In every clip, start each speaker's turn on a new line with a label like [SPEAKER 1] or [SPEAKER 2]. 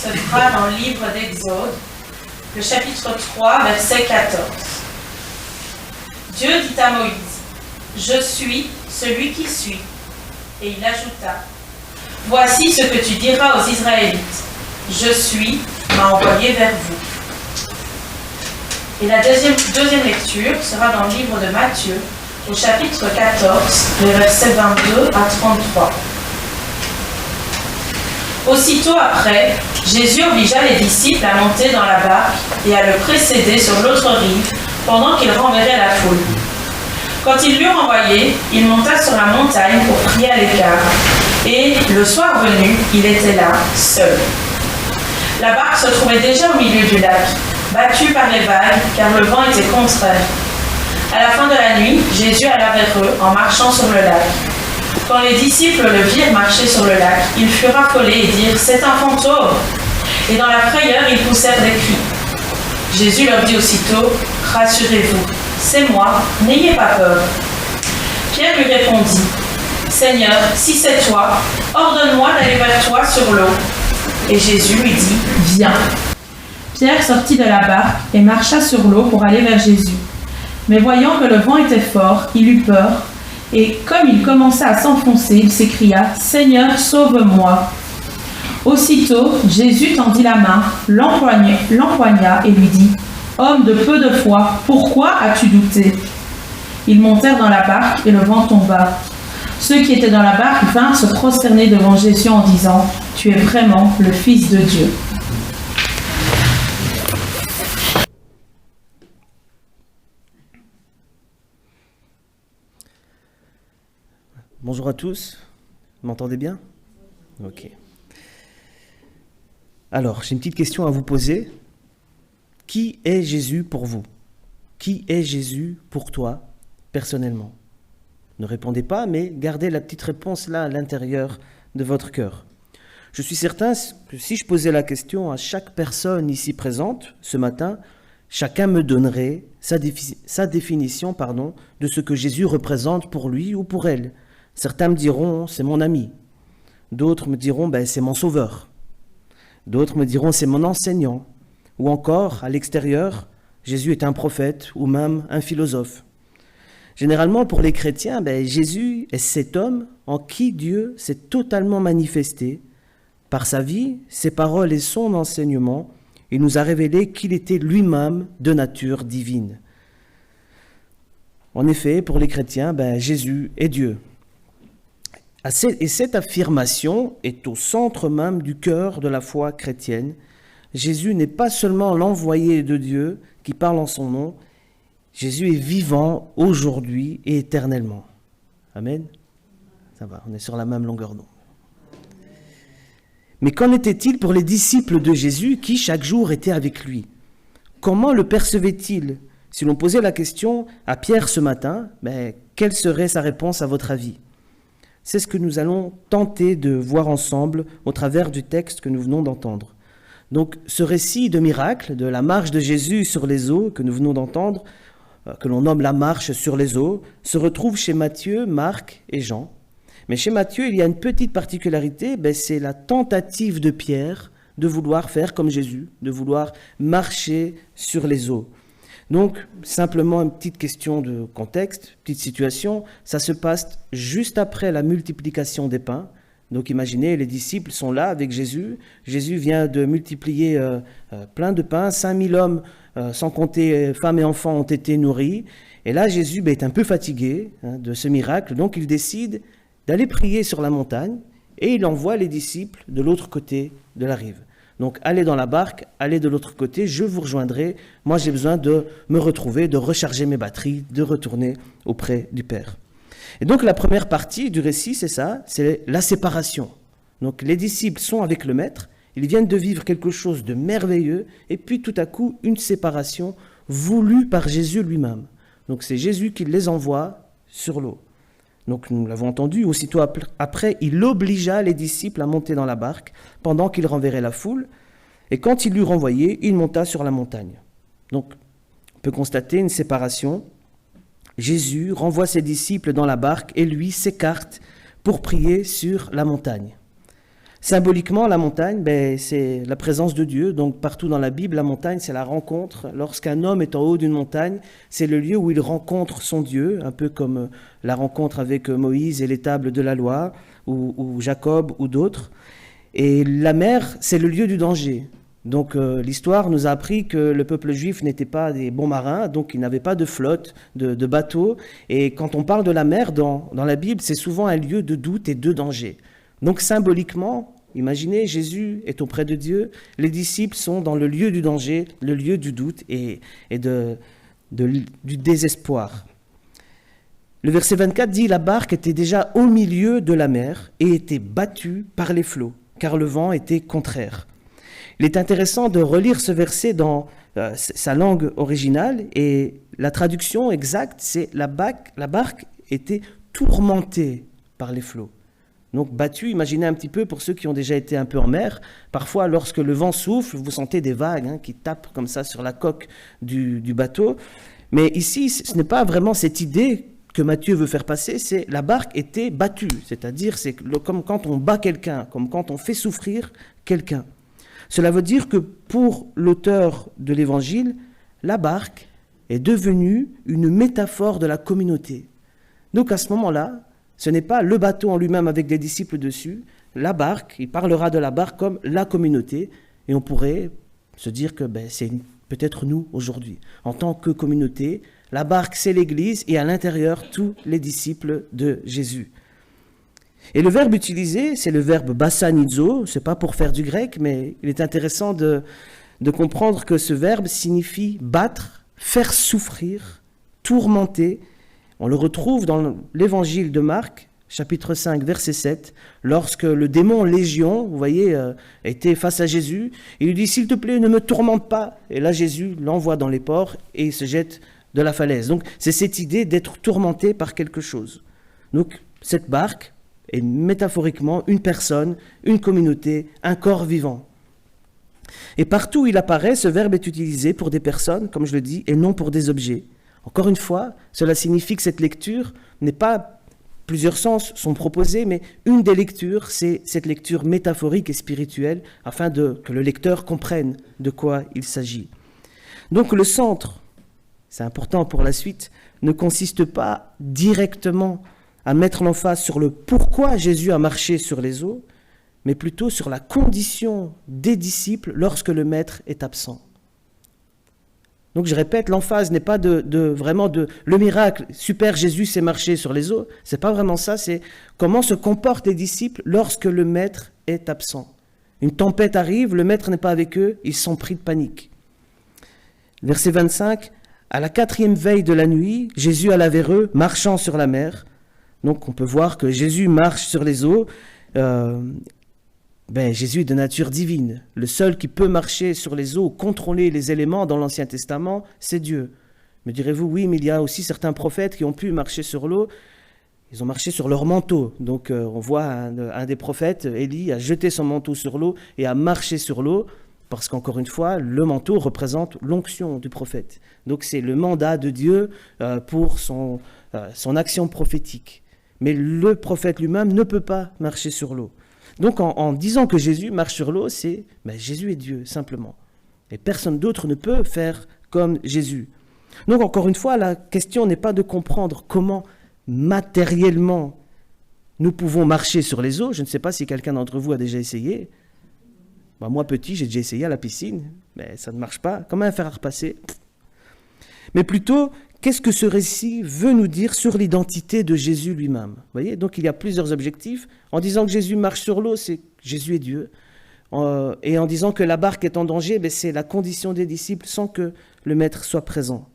[SPEAKER 1] se fera dans le livre d'Exode, le chapitre 3, verset 14. Dieu dit à Moïse, « Je suis celui qui suis. » Et il ajouta, « Voici ce que tu diras aux Israélites. Je suis m'a envoyé vers vous. » Et la deuxième lecture sera dans le livre de Matthieu, au chapitre 14, les versets 22 à 33. Aussitôt après, Jésus obligea les disciples à monter dans la barque et à le précéder sur l'autre rive pendant qu'il renverrait la foule. Quand il l'eut renvoyé, il monta sur la montagne pour prier à l'écart. Et le soir venu, il était là, seul. La barque se trouvait déjà au milieu du lac, battue par les vagues, car le vent était contraire. À la fin de la nuit, Jésus alla vers eux en marchant sur le lac. Quand les disciples le virent marcher sur le lac, ils furent affolés et dirent « C'est un fantôme !» Et dans la frayeur, ils poussèrent des cris. Jésus leur dit aussitôt « Rassurez-vous, c'est moi, n'ayez pas peur. » Pierre lui répondit « Seigneur, si c'est toi, ordonne-moi d'aller vers toi sur l'eau. » Et Jésus lui dit « Viens. » Pierre sortit de la barque et marcha sur l'eau pour aller vers Jésus. Mais voyant que le vent était fort, il eut peur, et comme il commença à s'enfoncer, il s'écria « Seigneur, sauve-moi !» Aussitôt, Jésus tendit la main, l'empoigna et lui dit « Homme de peu de foi, pourquoi as-tu douté ?» Ils montèrent dans la barque et le vent tomba. Ceux qui étaient dans la barque vinrent se prosterner devant Jésus en disant « Tu es vraiment le Fils de Dieu. »
[SPEAKER 2] Bonjour à tous, vous m'entendez bien? Ok. Alors, j'ai une petite question à vous poser. Qui est Jésus pour vous? Qui est Jésus pour toi, personnellement? Ne répondez pas, mais gardez la petite réponse là à l'intérieur de votre cœur. Je suis certain que si je posais la question à chaque personne ici présente ce matin, chacun me donnerait sa définition de ce que Jésus représente pour lui ou pour elle. Certains me diront, c'est mon ami. D'autres me diront, c'est mon sauveur. D'autres me diront, c'est mon enseignant. Ou encore, à l'extérieur, Jésus est un prophète ou même un philosophe. Généralement, pour les chrétiens, Jésus est cet homme en qui Dieu s'est totalement manifesté. Par sa vie, ses paroles et son enseignement, il nous a révélé qu'il était lui-même de nature divine. En effet, pour les chrétiens, Jésus est Dieu. Et cette affirmation est au centre même du cœur de la foi chrétienne. Jésus n'est pas seulement l'envoyé de Dieu qui parle en son nom, Jésus est vivant aujourd'hui et éternellement. Amen. Ça va, on est sur la même longueur d'onde. Mais qu'en était-il pour les disciples de Jésus qui chaque jour étaient avec lui? Comment le percevaient-ils? Si l'on posait la question à Pierre ce matin, quelle serait sa réponse à votre avis? C'est ce que nous allons tenter de voir ensemble au travers du texte que nous venons d'entendre. Donc, ce récit de miracle, de la marche de Jésus sur les eaux que nous venons d'entendre, que l'on nomme la marche sur les eaux, se retrouve chez Matthieu, Marc et Jean. Mais chez Matthieu, il y a une petite particularité, c'est la tentative de Pierre de vouloir faire comme Jésus, de vouloir marcher sur les eaux. Donc, simplement une petite question de contexte, petite situation, ça se passe juste après la multiplication des pains. Donc imaginez, les disciples sont là avec Jésus. Jésus vient de multiplier plein de pains, 5000 hommes, sans compter femmes et enfants, ont été nourris. Et là, Jésus est un peu fatigué de ce miracle, donc il décide d'aller prier sur la montagne et il envoie les disciples de l'autre côté de la rive. Donc, allez dans la barque, allez de l'autre côté, je vous rejoindrai. Moi, j'ai besoin de me retrouver, de recharger mes batteries, de retourner auprès du Père. Et donc, la première partie du récit, c'est ça, c'est la séparation. Donc, les disciples sont avec le Maître, ils viennent de vivre quelque chose de merveilleux, et puis tout à coup, une séparation voulue par Jésus lui-même. Donc, c'est Jésus qui les envoie sur l'eau. Donc, nous l'avons entendu, aussitôt après, il obligea les disciples à monter dans la barque pendant qu'il renverrait la foule. Et quand il l'eut renvoyé, il monta sur la montagne. Donc, on peut constater une séparation. Jésus renvoie ses disciples dans la barque et lui s'écarte pour prier sur la montagne. Symboliquement, la montagne, c'est la présence de Dieu. Donc partout dans la Bible, la montagne, c'est la rencontre. Lorsqu'un homme est en haut d'une montagne, c'est le lieu où il rencontre son Dieu, un peu comme la rencontre avec Moïse et les tables de la loi, ou Jacob ou d'autres. Et la mer, c'est le lieu du danger. Donc l'histoire nous a appris que le peuple juif n'était pas des bons marins, donc ils n'avaient pas de flotte, de bateaux. Et quand on parle de la mer dans la Bible, c'est souvent un lieu de doute et de danger. Donc symboliquement, imaginez, Jésus est auprès de Dieu, les disciples sont dans le lieu du danger, le lieu du doute et du désespoir. Le verset 24 dit « La barque était déjà au milieu de la mer et était battue par les flots, car le vent était contraire. » Il est intéressant de relire ce verset dans sa langue originale et la traduction exacte, c'est « La barque était tourmentée par les flots ». Donc battu, imaginez un petit peu pour ceux qui ont déjà été un peu en mer, parfois lorsque le vent souffle, vous sentez des vagues qui tapent comme ça sur la coque du bateau. Mais ici, ce n'est pas vraiment cette idée que Matthieu veut faire passer, c'est la barque était battue, c'est-à-dire c'est comme quand on bat quelqu'un, comme quand on fait souffrir quelqu'un. Cela veut dire que pour l'auteur de l'Évangile, la barque est devenue une métaphore de la communauté. Donc à ce moment-là, ce n'est pas le bateau en lui-même avec des disciples dessus, la barque, il parlera de la barque comme la communauté, et on pourrait se dire que c'est peut-être nous aujourd'hui. En tant que communauté, la barque c'est l'Église et à l'intérieur tous les disciples de Jésus. Et le verbe utilisé, c'est le verbe bassanizo, c'est pas pour faire du grec, mais il est intéressant de comprendre que ce verbe signifie battre, faire souffrir, tourmenter. On le retrouve dans l'évangile de Marc, chapitre 5, verset 7, lorsque le démon Légion, vous voyez, était face à Jésus. Il lui dit « S'il te plaît, ne me tourmente pas ». Et là, Jésus l'envoie dans les ports et il se jette de la falaise. Donc, c'est cette idée d'être tourmenté par quelque chose. Donc, cette barque est métaphoriquement une personne, une communauté, un corps vivant. Et partout où il apparaît, ce verbe est utilisé pour des personnes, comme je le dis, et non pour des objets. Encore une fois, cela signifie que cette lecture n'est pas, plusieurs sens sont proposés, mais une des lectures, c'est cette lecture métaphorique et spirituelle, afin que le lecteur comprenne de quoi il s'agit. Donc le centre, c'est important pour la suite, ne consiste pas directement à mettre l'emphase sur le pourquoi Jésus a marché sur les eaux, mais plutôt sur la condition des disciples lorsque le maître est absent. Donc je répète, l'emphase n'est pas vraiment le miracle, super, Jésus s'est marché sur les eaux, c'est pas vraiment ça, c'est comment se comportent les disciples lorsque le maître est absent. Une tempête arrive, le maître n'est pas avec eux, ils sont pris de panique. Verset 25, à la 4e veille de la nuit, Jésus alla vers eux, marchant sur la mer. Donc on peut voir que Jésus marche sur les eaux. Jésus est de nature divine. Le seul qui peut marcher sur les eaux, contrôler les éléments dans l'Ancien Testament, c'est Dieu. Me direz-vous, oui, mais il y a aussi certains prophètes qui ont pu marcher sur l'eau. Ils ont marché sur leur manteau. Donc on voit un des prophètes, Élie, a jeté son manteau sur l'eau et a marché sur l'eau, parce qu'encore une fois, le manteau représente l'onction du prophète. Donc c'est le mandat de Dieu pour son action prophétique. Mais le prophète lui-même ne peut pas marcher sur l'eau. Donc en disant que Jésus marche sur l'eau, c'est Jésus est Dieu, simplement. Et personne d'autre ne peut faire comme Jésus. Donc encore une fois, la question n'est pas de comprendre comment matériellement nous pouvons marcher sur les eaux. Je ne sais pas si quelqu'un d'entre vous a déjà essayé. Moi petit, j'ai déjà essayé à la piscine, mais ça ne marche pas. Comment faire à repasser ? Mais plutôt, qu'est-ce que ce récit veut nous dire sur l'identité de Jésus lui-même ? Vous voyez, donc il y a plusieurs objectifs. En disant que Jésus marche sur l'eau, c'est que Jésus est Dieu. Et en disant que la barque est en danger, c'est la condition des disciples sans que le maître soit présent.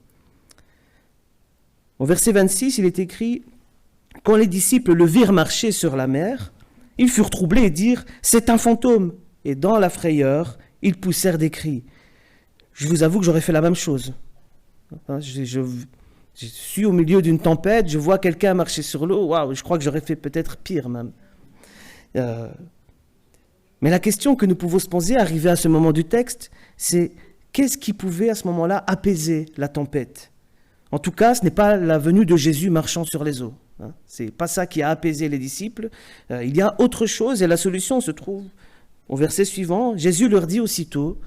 [SPEAKER 2] Au verset 26, il est écrit « Quand les disciples le virent marcher sur la mer, ils furent troublés et dirent « C'est un fantôme !» Et dans la frayeur, ils poussèrent des cris. Je vous avoue que j'aurais fait la même chose. Je suis au milieu d'une tempête, je vois quelqu'un marcher sur l'eau, waouh, je crois que j'aurais fait peut-être pire même. Mais la question que nous pouvons se poser, arrivé à ce moment du texte, c'est qu'est-ce qui pouvait à ce moment-là apaiser la tempête ? En tout cas, ce n'est pas la venue de Jésus marchant sur les eaux. Hein. Ce n'est pas ça qui a apaisé les disciples. Il y a autre chose et la solution se trouve au verset suivant. Jésus leur dit aussitôt,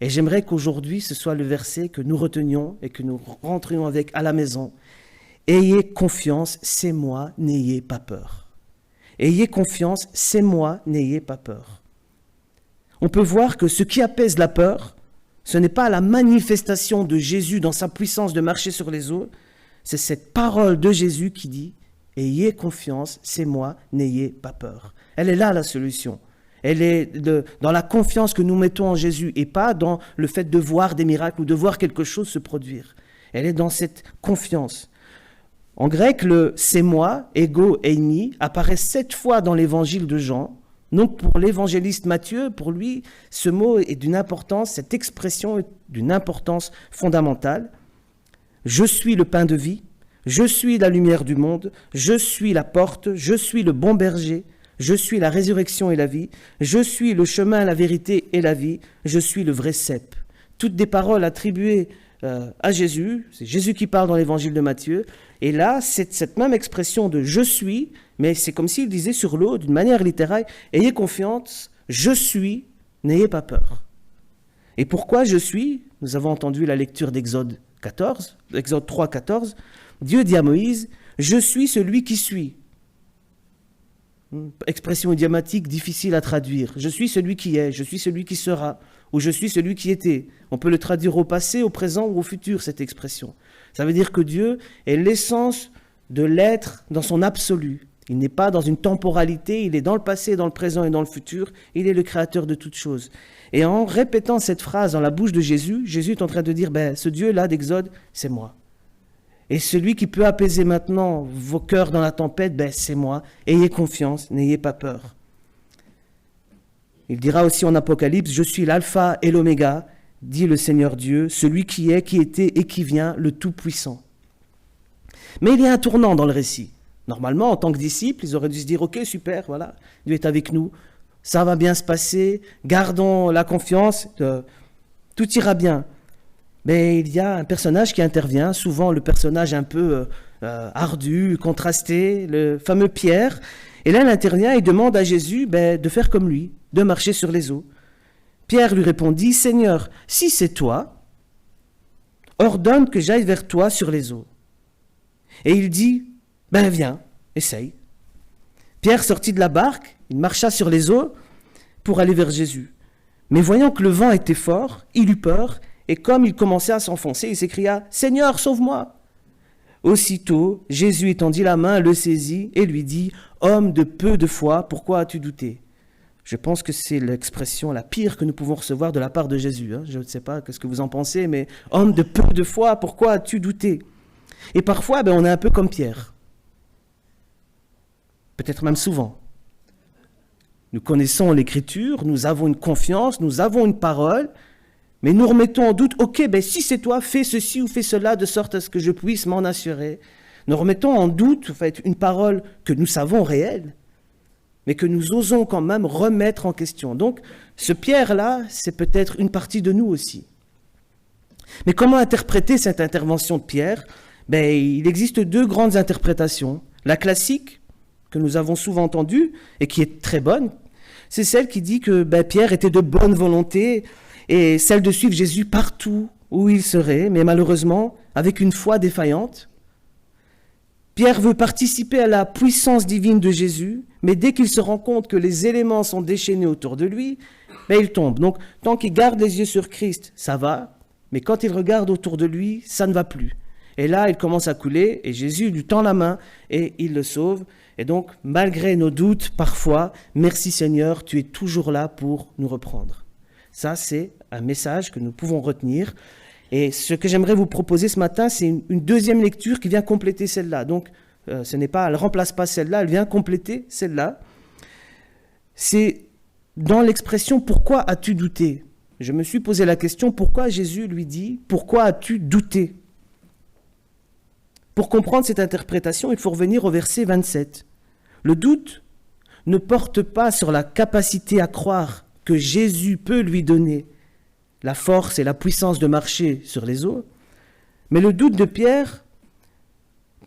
[SPEAKER 2] et j'aimerais qu'aujourd'hui ce soit le verset que nous retenions et que nous rentrions avec à la maison. Ayez confiance, c'est moi, n'ayez pas peur. Ayez confiance, c'est moi, n'ayez pas peur. On peut voir que ce qui apaise la peur, ce n'est pas la manifestation de Jésus dans sa puissance de marcher sur les eaux, c'est cette parole de Jésus qui dit « Ayez confiance, c'est moi, n'ayez pas peur ». Elle est là la solution. Elle est dans la confiance que nous mettons en Jésus et pas dans le fait de voir des miracles ou de voir quelque chose se produire. Elle est dans cette confiance. En grec, le « c'est moi », « ego eimi » apparaît 7 fois dans l'évangile de Jean. Donc pour l'évangéliste Matthieu, pour lui, ce mot est d'une importance, cette expression est d'une importance fondamentale. Je suis le pain de vie, je suis la lumière du monde, je suis la porte, je suis le bon berger, je suis la résurrection et la vie, je suis le chemin, la vérité et la vie, je suis le vrai cep. Toutes des paroles attribuées à Jésus, c'est Jésus qui parle dans l'évangile de Matthieu, et là, c'est cette même expression de « je suis », mais c'est comme s'il disait sur l'eau, d'une manière littérale, « ayez confiance, je suis, n'ayez pas peur ». Et pourquoi je suis? Nous avons entendu la lecture d'Exode 14, Exode 3, 14. Dieu dit à Moïse, « Je suis celui qui suis ». Expression idiomatique difficile à traduire. « Je suis celui qui est, je suis celui qui sera » ou « je suis celui qui était ». On peut le traduire au passé, au présent ou au futur, cette expression. Ça veut dire que Dieu est l'essence de l'être dans son absolu. Il n'est pas dans une temporalité, il est dans le passé, dans le présent et dans le futur. Il est le créateur de toutes choses. Et en répétant cette phrase dans la bouche de Jésus, Jésus est en train de dire, ce Dieu-là d'Exode, c'est moi. Et celui qui peut apaiser maintenant vos cœurs dans la tempête, c'est moi. Ayez confiance, n'ayez pas peur. Il dira aussi en Apocalypse, je suis l'alpha et l'oméga, dit le Seigneur Dieu, celui qui est, qui était et qui vient, le Tout-Puissant. Mais il y a un tournant dans le récit. Normalement, en tant que disciples, ils auraient dû se dire, ok, super, voilà, Dieu est avec nous, ça va bien se passer, gardons la confiance, tout ira bien. Mais il y a un personnage qui intervient, souvent le personnage un peu ardu, contrasté, le fameux Pierre. Et là, il intervient et demande à Jésus de faire comme lui, de marcher sur les eaux. Pierre lui répondit, « Seigneur, si c'est toi, ordonne que j'aille vers toi sur les eaux. » Et il dit, « Viens, essaye. » Pierre sortit de la barque, il marcha sur les eaux pour aller vers Jésus. Mais voyant que le vent était fort, il eut peur, et comme il commençait à s'enfoncer, il s'écria, « Seigneur, sauve-moi » Aussitôt, Jésus étendit la main, le saisit et lui dit, « Homme de peu de foi, pourquoi as-tu douté ?» Je pense que c'est l'expression la pire que nous pouvons recevoir de la part de Jésus. Je ne sais pas ce que vous en pensez, mais « Homme de peu de foi, pourquoi as-tu douté ?» Et parfois, on est un peu comme Pierre. Peut-être même souvent. Nous connaissons l'Écriture, nous avons une confiance, nous avons une parole, mais nous remettons en doute, ok, si c'est toi, fais ceci ou fais cela de sorte à ce que je puisse m'en assurer. Nous remettons en doute une parole que nous savons réelle, mais que nous osons quand même remettre en question. Donc, ce Pierre-là, c'est peut-être une partie de nous aussi. Mais comment interpréter cette intervention de Pierre? Il existe 2 grandes interprétations. La classique, que nous avons souvent entendue, et qui est très bonne, c'est celle qui dit que Pierre était de bonne volonté, et celle de suivre Jésus partout où il serait, mais malheureusement, avec une foi défaillante. Pierre veut participer à la puissance divine de Jésus, mais dès qu'il se rend compte que les éléments sont déchaînés autour de lui, il tombe. Donc, tant qu'il garde les yeux sur Christ, ça va, mais quand il regarde autour de lui, ça ne va plus. Et là, il commence à couler, et Jésus lui tend la main, et il le sauve. Et donc, malgré nos doutes, parfois, merci Seigneur, tu es toujours là pour nous reprendre. Ça, c'est un message que nous pouvons retenir. Et ce que j'aimerais vous proposer ce matin, c'est une deuxième lecture qui vient compléter celle-là. Donc, elle ne remplace pas celle-là, elle vient compléter celle-là. C'est dans l'expression « Pourquoi as-tu douté ?» Je me suis posé la question, pourquoi Jésus lui dit « Pourquoi as-tu douté ?» Pour comprendre cette interprétation, il faut revenir au verset 27. Le doute ne porte pas sur la capacité à croire que Jésus peut lui donner la force et la puissance de marcher sur les eaux, mais le doute de Pierre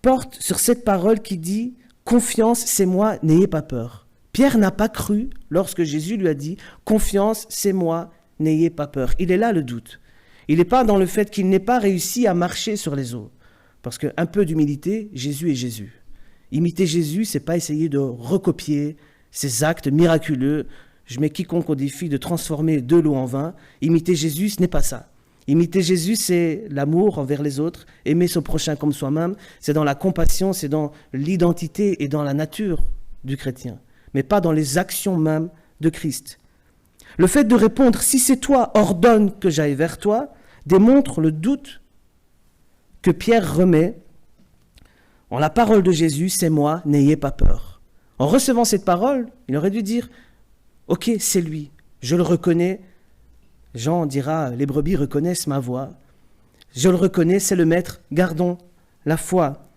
[SPEAKER 2] porte sur cette parole qui dit « Confiance, c'est moi, n'ayez pas peur ». Pierre n'a pas cru lorsque Jésus lui a dit « Confiance, c'est moi, n'ayez pas peur ». Il est là le doute. Il n'est pas dans le fait qu'il n'ait pas réussi à marcher sur les eaux. Parce qu'un peu d'humilité, Jésus est Jésus. Imiter Jésus, c'est pas essayer de recopier ses actes miraculeux. Je mets quiconque au défi de transformer de l'eau en vin. Imiter Jésus, ce n'est pas ça. Imiter Jésus, c'est l'amour envers les autres, aimer son prochain comme soi-même. C'est dans la compassion, c'est dans l'identité et dans la nature du chrétien, mais pas dans les actions même de Christ. Le fait de répondre « Si c'est toi, ordonne que j'aille vers toi » démontre le doute que Pierre remet en la parole de Jésus, c'est moi, n'ayez pas peur. En recevant cette parole, il aurait dû dire, ok, c'est lui, je le reconnais. Jean dira, les brebis reconnaissent ma voix. Je le reconnais, c'est le maître, gardons la foi.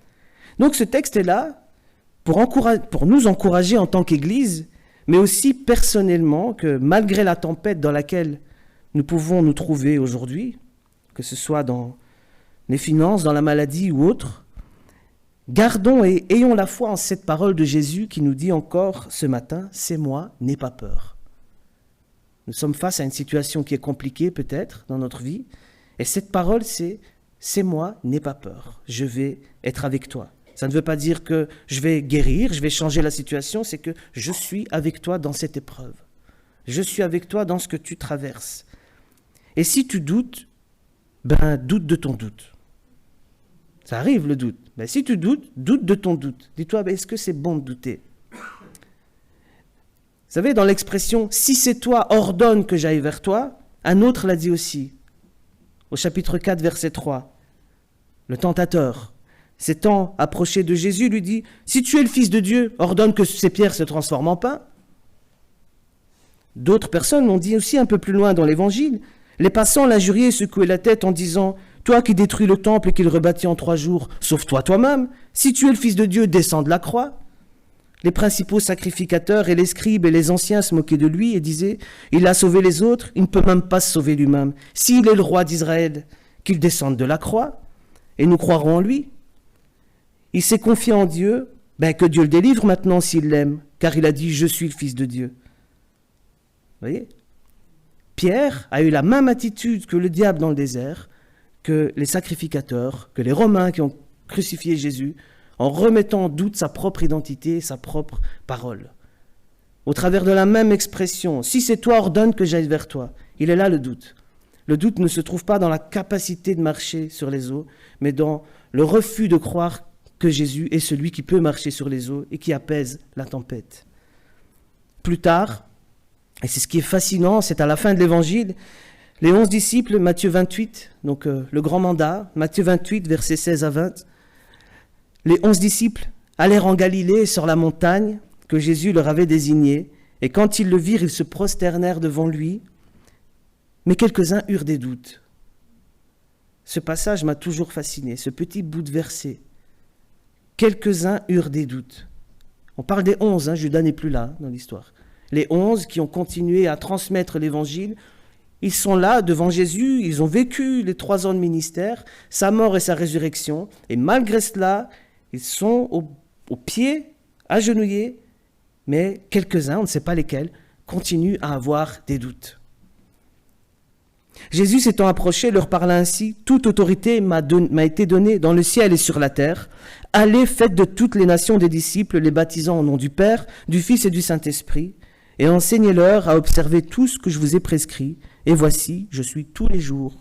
[SPEAKER 2] Donc ce texte est là pour nous encourager en tant qu'Église, mais aussi personnellement que malgré la tempête dans laquelle nous pouvons nous trouver aujourd'hui, que ce soit dans les finances, dans la maladie ou autre, gardons et ayons la foi en cette parole de Jésus qui nous dit encore ce matin, c'est moi, n'aie pas peur. Nous sommes face à une situation qui est compliquée peut-être dans notre vie, et cette parole c'est moi, n'aie pas peur, je vais être avec toi. Ça ne veut pas dire que je vais guérir, je vais changer la situation, c'est que je suis avec toi dans cette épreuve. Je suis avec toi dans ce que tu traverses. Et si tu doutes, doute de ton doute. Ça arrive le doute. Mais si tu doutes, doute de ton doute. Dis-toi, est-ce que c'est bon de douter? Vous savez, dans l'expression « si c'est toi, ordonne que j'aille vers toi », un autre l'a dit aussi, au chapitre 4, verset 3. Le tentateur, s'étant approché de Jésus, lui dit « Si tu es le Fils de Dieu, ordonne que ces pierres se transforment en pain. » D'autres personnes l'ont dit aussi un peu plus loin dans l'Évangile. Les passants l'injuriaient et secouaient la tête en disant « Toi qui détruis le temple et qui le rebâtis en 3 jours, sauve-toi toi-même. Si tu es le Fils de Dieu, descends de la croix. » Les principaux sacrificateurs et les scribes et les anciens se moquaient de lui et disaient « Il a sauvé les autres, il ne peut même pas se sauver lui-même. S'il est le roi d'Israël, qu'il descende de la croix, et nous croirons en lui. » Il s'est confié en Dieu, que Dieu le délivre maintenant s'il l'aime, car il a dit « Je suis le Fils de Dieu. » Vous voyez ? Pierre a eu la même attitude que le diable dans le désert, que les sacrificateurs, que les Romains qui ont crucifié Jésus, en remettant en doute sa propre identité, sa propre parole. Au travers de la même expression, « Si c'est toi, ordonne que j'aille vers toi », il est là le doute. Le doute ne se trouve pas dans la capacité de marcher sur les eaux, mais dans le refus de croire que Jésus est celui qui peut marcher sur les eaux et qui apaise la tempête. Plus tard, et c'est ce qui est fascinant, c'est à la fin de l'Évangile, les 11 disciples, Matthieu 28, donc le grand mandat, Matthieu 28, versets 16 à 20, les 11 disciples allèrent en Galilée sur la montagne que Jésus leur avait désignée, et quand ils le virent, ils se prosternèrent devant lui, mais quelques-uns eurent des doutes. Ce passage m'a toujours fasciné, ce petit bout de verset. Quelques-uns eurent des doutes. On parle des 11, Judas n'est plus là dans l'histoire. Les 11 qui ont continué à transmettre l'Évangile, ils sont là devant Jésus, ils ont vécu les 3 ans de ministère, sa mort et sa résurrection, et malgré cela, ils sont au pied, agenouillés, mais quelques-uns, on ne sait pas lesquels, continuent à avoir des doutes. Jésus s'étant approché, leur parla ainsi, « Toute autorité m'a été donnée dans le ciel et sur la terre. Allez, faites de toutes les nations des disciples, les baptisant au nom du Père, du Fils et du Saint-Esprit, et enseignez-leur à observer tout ce que je vous ai prescrit. Et voici, je suis tous les jours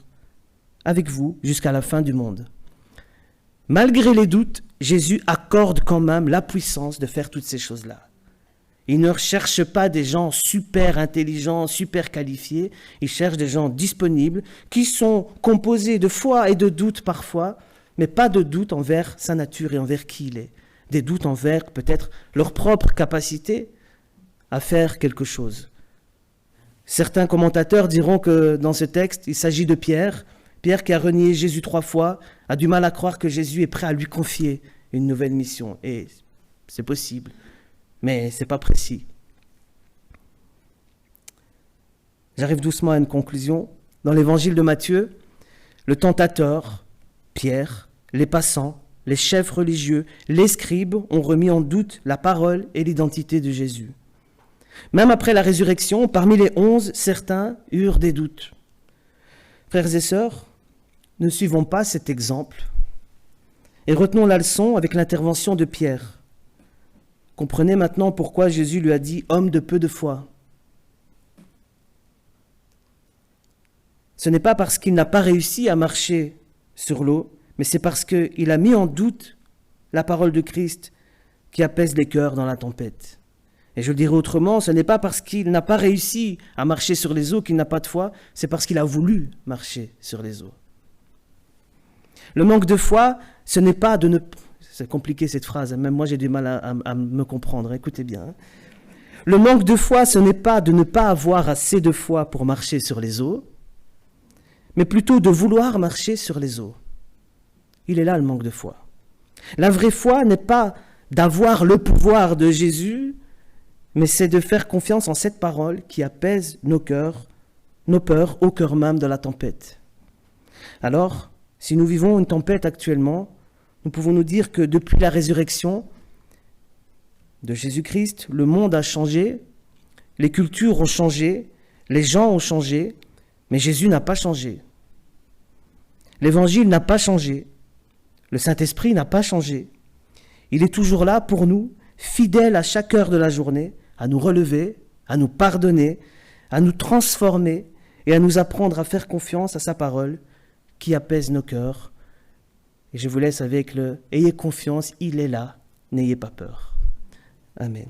[SPEAKER 2] avec vous jusqu'à la fin du monde. » Malgré les doutes, Jésus accorde quand même la puissance de faire toutes ces choses-là. Il ne recherche pas des gens super intelligents, super qualifiés. Il cherche des gens disponibles qui sont composés de foi et de doutes parfois, mais pas de doute envers sa nature et envers qui il est. Des doutes envers peut-être leur propre capacité à faire quelque chose. Certains commentateurs diront que dans ce texte, il s'agit de Pierre. Pierre qui a renié Jésus 3 fois, a du mal à croire que Jésus est prêt à lui confier une nouvelle mission. Et c'est possible, mais ce n'est pas précis. J'arrive doucement à une conclusion. Dans l'évangile de Matthieu, le tentateur, Pierre, les passants, les chefs religieux, les scribes ont remis en doute la parole et l'identité de Jésus. Même après la résurrection, parmi les 11, certains eurent des doutes. Frères et sœurs, ne suivons pas cet exemple et retenons la leçon avec l'intervention de Pierre. Comprenez maintenant pourquoi Jésus lui a dit « homme de peu de foi ». Ce n'est pas parce qu'il n'a pas réussi à marcher sur l'eau, mais c'est parce qu'il a mis en doute la parole de Christ qui apaise les cœurs dans la tempête. Et je le dirai autrement, ce n'est pas parce qu'il n'a pas réussi à marcher sur les eaux qu'il n'a pas de foi, c'est parce qu'il a voulu marcher sur les eaux. Le manque de foi, ce n'est pas de ne... C'est compliqué cette phrase, même moi j'ai du mal à me comprendre, écoutez bien. Le manque de foi, ce n'est pas de ne pas avoir assez de foi pour marcher sur les eaux, mais plutôt de vouloir marcher sur les eaux. Il est là le manque de foi. La vraie foi n'est pas d'avoir le pouvoir de Jésus, mais c'est de faire confiance en cette parole qui apaise nos cœurs, nos peurs au cœur même de la tempête. Alors, si nous vivons une tempête actuellement, nous pouvons nous dire que depuis la résurrection de Jésus-Christ, le monde a changé, les cultures ont changé, les gens ont changé, mais Jésus n'a pas changé. L'Évangile n'a pas changé. Le Saint-Esprit n'a pas changé. Il est toujours là pour nous, fidèle à chaque heure de la journée, à nous relever, à nous pardonner, à nous transformer et à nous apprendre à faire confiance à sa parole qui apaise nos cœurs. Et je vous laisse avec le « Ayez confiance, il est là, n'ayez pas peur ». Amen.